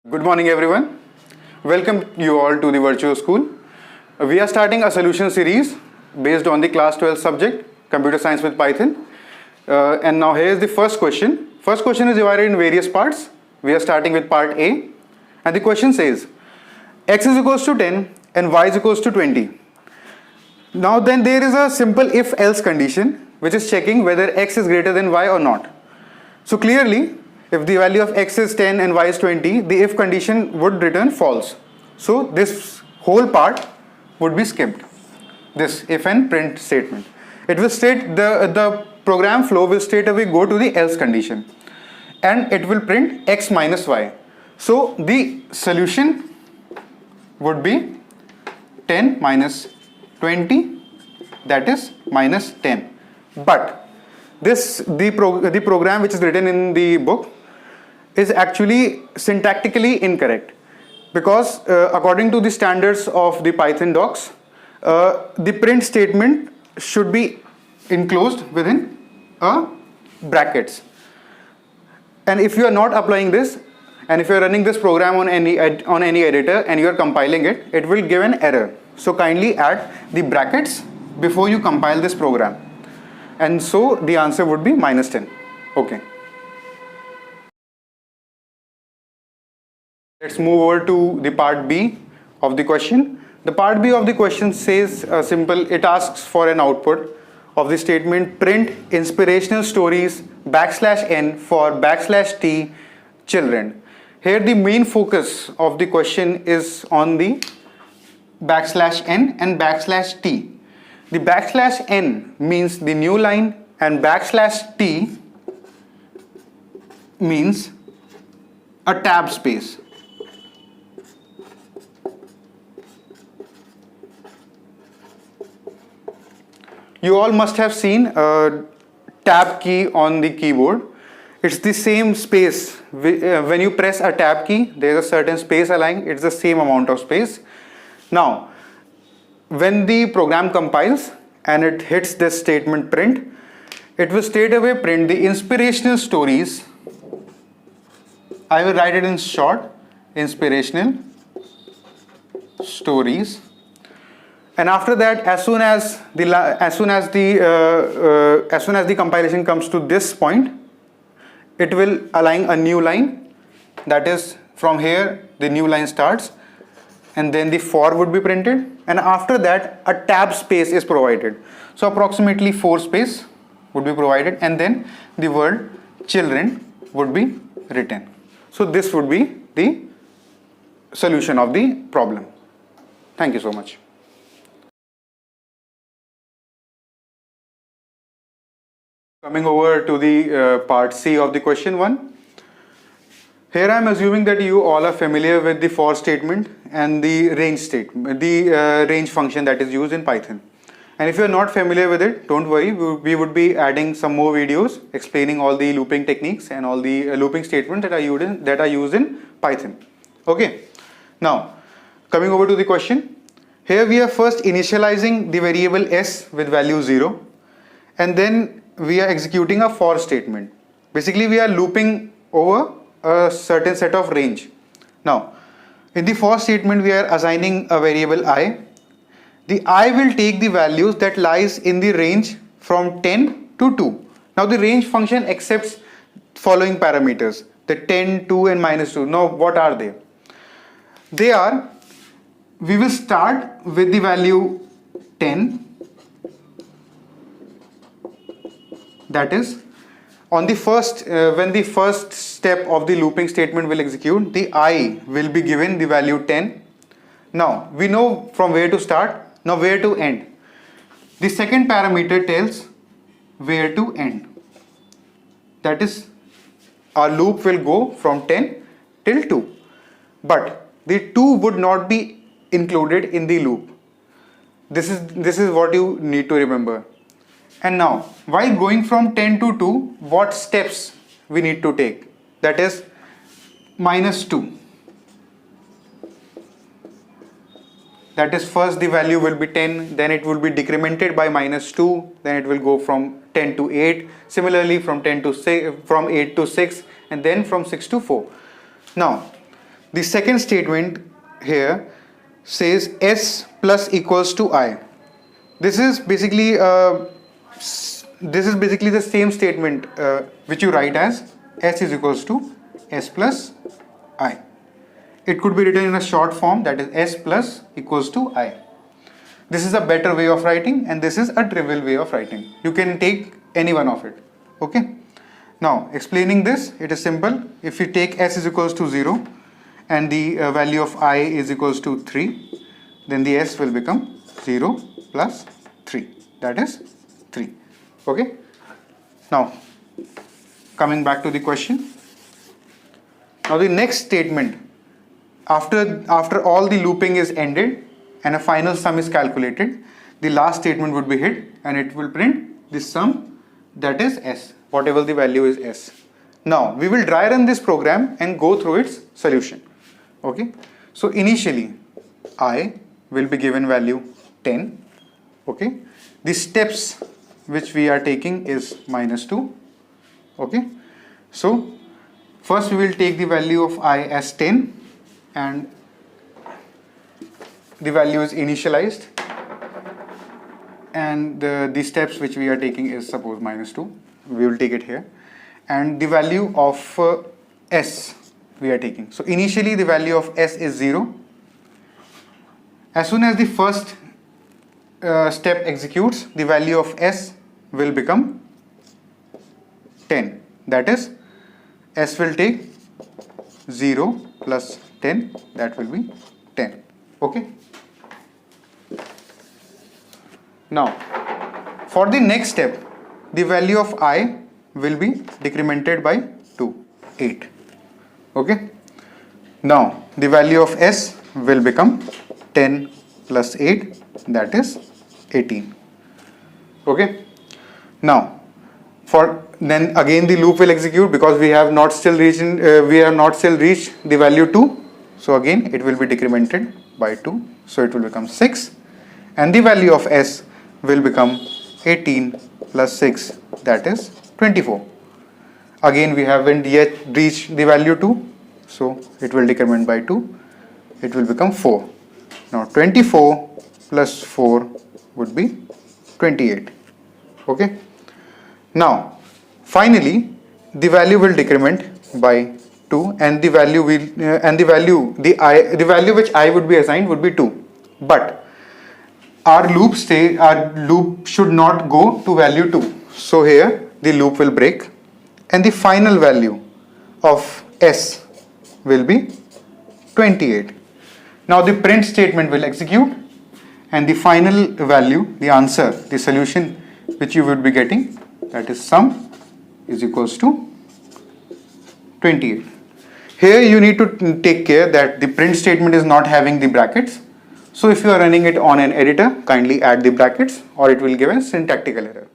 Good morning everyone. Welcome you all to the virtual school. We are starting a solution series based on the class 12 subject Computer Science with Python. And now here is the first question. First question is divided in various parts. We are starting with part A and the question says x is equals to 10 and y is equals to 20. Now then there is a simple if else condition which is checking whether x is greater than y or not. So clearly if the value of x is 10 and y is 20, the if condition would return false. So this whole part would be skipped. This if and print statement. It will state the program flow will straight away go to the else condition and it will print x minus y. So the solution would be 10 minus 20, that is minus 10. But the program which is written in the book is actually syntactically incorrect, because according to the standards of the Python docs, the print statement should be enclosed within brackets. And if you are not applying this, and if you are running this program on any editor and you are compiling it, it will give an error. So kindly add the brackets before you compile this program. And so the answer would be minus 10. Okay. Let's move over to the part B of the question. The part B of the question says it asks for an output of the statement print inspirational stories \n for \t children. Here the main focus of the question is on the \n and \t. The \n means the new line and \t means a tab space. You all must have seen a tab key on the keyboard. It's the same space. When you press a tab key, there is a certain space aligned. It's the same amount of space. Now, when the program compiles and it hits this statement print, it will straight away print the inspirational stories. I will write it in short, inspirational stories. And after that, as soon as the compilation comes to this point, it will align a new line. That is, from here the new line starts, and then the for would be printed, and after that a tab space is provided. So approximately 4 space would be provided, and then the word children would be written. So this would be the solution of the problem. Thank you so much. Coming over to the part C of the question 1. Here I am assuming that you all are familiar with the for statement and the range statement, the range function that is used in Python. And if you are not familiar with it, don't worry, we would be adding some more videos explaining all the looping techniques and all the looping statements that are used in Python. Okay. Now, coming over to the question. Here we are first initializing the variable s with value 0, and then we are executing a for statement. Basically we are looping over a certain set of range. Now in the for statement we are assigning a variable I. The I will take the values that lies in the range from 10 to 2. Now the range function accepts following parameters, the 10, 2 and minus 2. Now what are they? They are, we will start with the value 10. That is, on the first when the first step of the looping statement will execute, the I will be given the value 10. Now we know from where to start, now where to end. The second parameter tells where to end. That is, our loop will go from 10 till 2. But the 2 would not be included in the loop. This is what you need to remember. And now, while going from 10 to 2, what steps we need to take? That is minus 2. That is, first the value will be 10, then it will be decremented by minus 2, then it will go from 10 to 8, similarly from 8 to 6, and then from 6 to 4. Now The second statement here says S plus equals to I. This is basically the same statement which you write as S is equals to S plus I. It could be written in a short form, that is S plus equals to I. This is a better way of writing and this is a trivial way of writing. You can take any one of it. Okay. Now explaining this, it is simple. If you take S is equals to 0 and the value of I is equals to 3, then the S will become 0 plus 3, that is 3. Okay. Now coming back to the question. Now the next statement, after all the looping is ended and a final sum is calculated, the last statement would be hit and it will print the sum, that is S, whatever the value is S. Now we will dry run this program and go through its solution. Okay. So initially I will be given value 10. Okay. The steps which we are taking is -2. Okay. So first we will take the value of I as 10 and the value is initialized, and the steps which we are taking is suppose -2. We will take it here, and the value of S we are taking. So initially the value of S is 0. As soon as the first step executes, the value of S will become 10. That is, S will take 0 plus 10, that will be 10. Okay. Now for the next step, the value of I will be decremented by 2, 8. Okay. Now the value of S will become 10 plus 8, that is 18. Okay. Now then again the loop will execute because we have not still reached the value 2. So again it will be decremented by 2. So it will become 6 and the value of S will become 18 plus 6, that is 24. Again we haven't yet reached the value 2. So it will decrement by 2. It will become 4. Now 24 plus 4 would be 28. Okay. Now finally the value will decrement by 2 and the value which I would be assigned would be 2. But our loop should not go to value 2. So here the loop will break and the final value of S will be 28. Now the print statement will execute and the final value, the answer, the solution which you would be getting, that is sum is equals to 28. Here you need to take care that the print statement is not having the brackets. So if you are running it on an editor, kindly add the brackets or it will give a syntactical error.